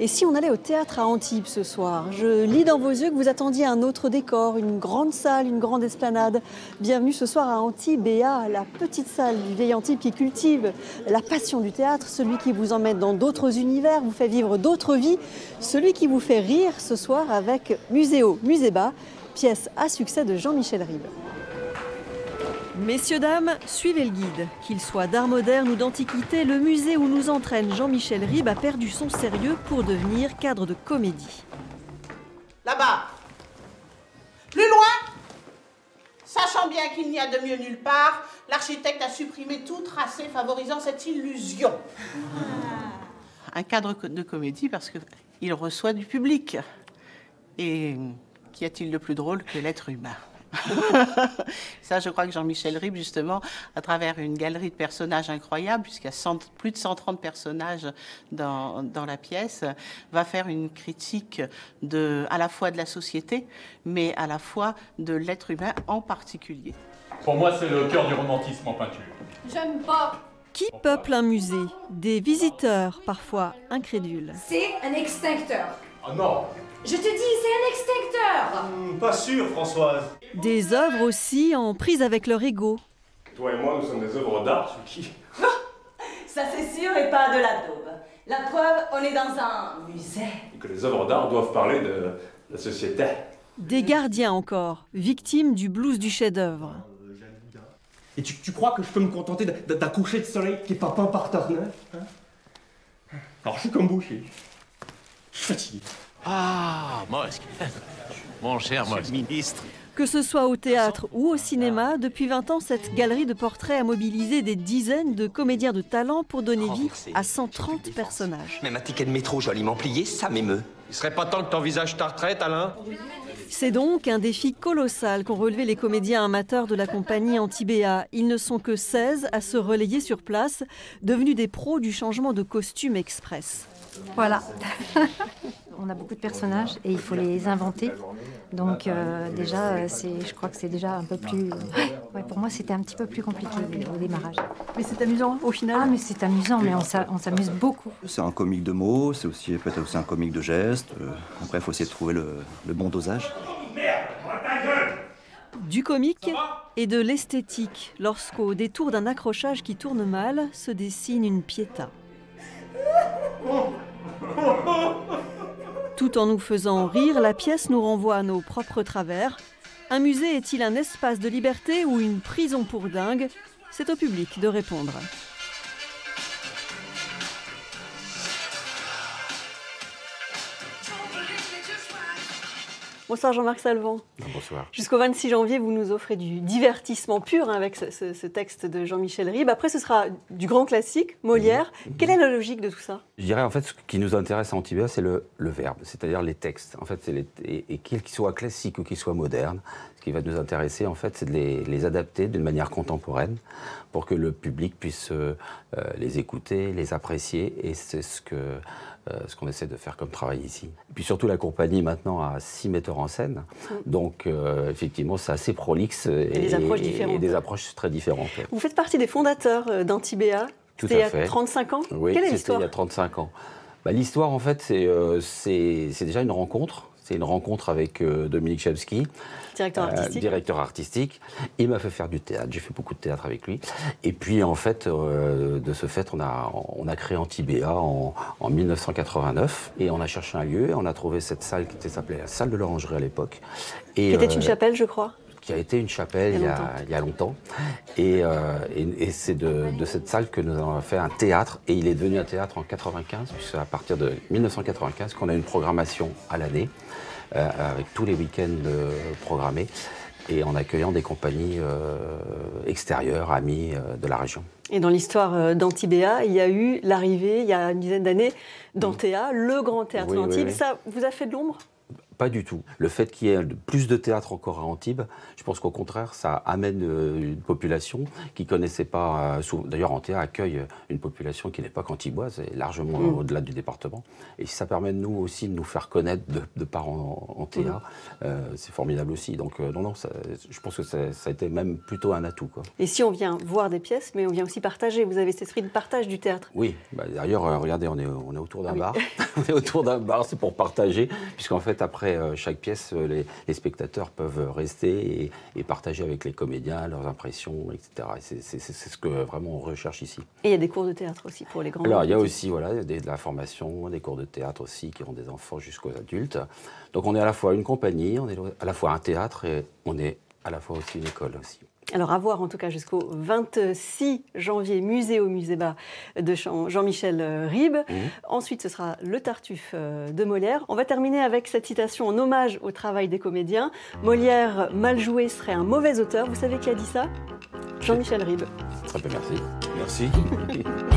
Et si on allait au théâtre à Antibes ce soir? Je lis dans vos yeux que vous attendiez un autre décor, une grande salle, une grande esplanade. Bienvenue ce soir à Antibéa, la petite salle du vieil Antibes qui cultive la passion du théâtre, celui qui vous emmène dans d'autres univers, vous fait vivre d'autres vies, celui qui vous fait rire ce soir avec Muséo, Muséba, pièce à succès de Jean-Michel Ribes. Messieurs, dames, suivez le guide. Qu'il soit d'art moderne ou d'antiquité, le musée où nous entraîne Jean-Michel Ribes a perdu son sérieux pour devenir cadre de comédie. Là-bas. Plus loin. Sachant bien qu'il n'y a de mieux nulle part, l'architecte a supprimé tout tracé favorisant cette illusion. Un cadre de comédie parce qu'il reçoit du public. Et qu'y a-t-il de plus drôle que l'être humain? Ça, je crois que Jean-Michel Ribes, justement, à travers une galerie de personnages incroyables, puisqu'il y a plus de 130 personnages dans la pièce, va faire une critique à la fois de la société, mais à la fois de l'être humain en particulier. Pour moi, c'est le cœur du romantisme en peinture. J'aime pas. Qui peuple un musée? Des visiteurs, parfois incrédules. C'est un extincteur. Ah non! Je te dis, c'est un extincteur. Pas sûr, Françoise. Des œuvres aussi en prise avec leur ego. Toi et moi, nous sommes des œuvres d'art, qui... Ça c'est sûr et pas de la daube. La preuve, on est dans un musée. Et que les œuvres d'art doivent parler de la société. Des gardiens encore, victimes du blues du chef-d'œuvre. Et tu crois que je peux me contenter d'un coucher de soleil qui est pas peint par Turner, hein? Alors je suis comme Boucher. Je suis fatigué. Ah, Mosque. Mon cher ministre. Que ce soit au théâtre ou au cinéma, depuis 20 ans, cette galerie de portraits a mobilisé des dizaines de comédiens de talent pour donner vie à 130 personnages. Même un ticket de métro joliment plié, ça m'émeut. Il serait pas temps que t'envisages ta retraite, Alain? C'est donc un défi colossal qu'ont relevé les comédiens amateurs de la compagnie Antibéa. Ils ne sont que 16 à se relayer sur place, devenus des pros du changement de costume express. Voilà. On a beaucoup de personnages et il faut les inventer. Donc déjà, je crois que c'est déjà un peu plus... Ouais, pour moi, c'était un petit peu plus compliqué au démarrage. Mais c'est amusant au final. Ah, mais c'est amusant, mais on s'amuse beaucoup. C'est un comique de mots, c'est aussi peut-être aussi un comique de gestes. Après, il faut essayer de trouver le bon dosage. Du comique et de l'esthétique, lorsqu'au détour d'un accrochage qui tourne mal, se dessine une piéta. Tout en nous faisant rire, la pièce nous renvoie à nos propres travers. Un musée est-il un espace de liberté ou une prison pour dingue? C'est au public de répondre. Bonsoir Jean-Marc Salvant. Bonsoir. Jusqu'au 26 janvier, vous nous offrez du divertissement pur avec ce texte de Jean-Michel Ribes. Après, ce sera du grand classique, Molière. Quelle est la logique de tout ça? Je dirais en fait ce qui nous intéresse à Antibéa, c'est le verbe, c'est-à-dire les textes. En fait, et qu'ils soient classiques ou qu'ils soient modernes, ce qui va nous intéresser en fait, c'est de les adapter d'une manière contemporaine pour que le public puisse les écouter, les apprécier. Et c'est ce qu'on essaie de faire comme travail ici. Et puis surtout, la compagnie maintenant a 6 metteurs en scène. Donc effectivement, c'est assez prolixe et des approches très différentes. Vous faites partie des fondateurs d'Antibéa. C'était il y a 35 ans. Oui, quelle est l'histoire? Il y a 35 ans. L'histoire, en fait, c'est déjà une rencontre. C'est une rencontre avec Dominique Chebsky, directeur artistique. Il m'a fait faire du théâtre. J'ai fait beaucoup de théâtre avec lui. Et puis, en fait, de ce fait, on a créé Antibéa en 1989. Et on a cherché un lieu. On a trouvé cette salle qui s'appelait la salle de l'Orangerie à l'époque. Qui était une chapelle, je crois. Qui a été une chapelle il y a longtemps. Et c'est de cette salle que nous avons fait un théâtre. Et il est devenu un théâtre en 1995, puisque à partir de 1995 qu'on a une programmation à l'année, avec tous les week-ends programmés, et en accueillant des compagnies extérieures, amies de la région. Et dans l'histoire d'Antibéa, il y a eu l'arrivée, il y a une dizaine d'années, d'Antea, le grand théâtre d'Antibes. Ça vous a fait de l'ombre? pas du tout. Le fait qu'il y ait plus de théâtre encore à Antibes, je pense qu'au contraire, ça amène une population qui ne connaissait pas... D'ailleurs, Antea accueille une population qui n'est pas qu'antiboise, et largement au-delà du département. Et ça permet nous aussi de nous faire connaître de par Antea. C'est formidable aussi. Donc non, je pense que ça a été même plutôt un atout, quoi. Et si on vient voir des pièces, mais on vient aussi partager, vous avez cet esprit de partage du théâtre. Oui, d'ailleurs, regardez, on est autour d'un bar. On est autour d'un bar, c'est pour partager, puisqu'en fait, après chaque pièce, les spectateurs peuvent rester et partager avec les comédiens leurs impressions, etc. Et c'est ce que vraiment on recherche ici. Et il y a des cours de théâtre aussi pour les grands. Alors, il y a aussi de la formation, des cours de théâtre aussi qui ont des enfants jusqu'aux adultes. Donc, on est à la fois une compagnie, on est à la fois un théâtre et on est à la fois aussi une école aussi. Alors à voir en tout cas jusqu'au 26 janvier, musée au musée bas de Jean-Michel Ribes. Ensuite, ce sera le Tartuffe de Molière. On va terminer avec cette citation en hommage au travail des comédiens. Molière, mal joué, serait un mauvais auteur. Vous savez qui a dit ça? Jean-Michel Ribes. Très bien, merci. Merci.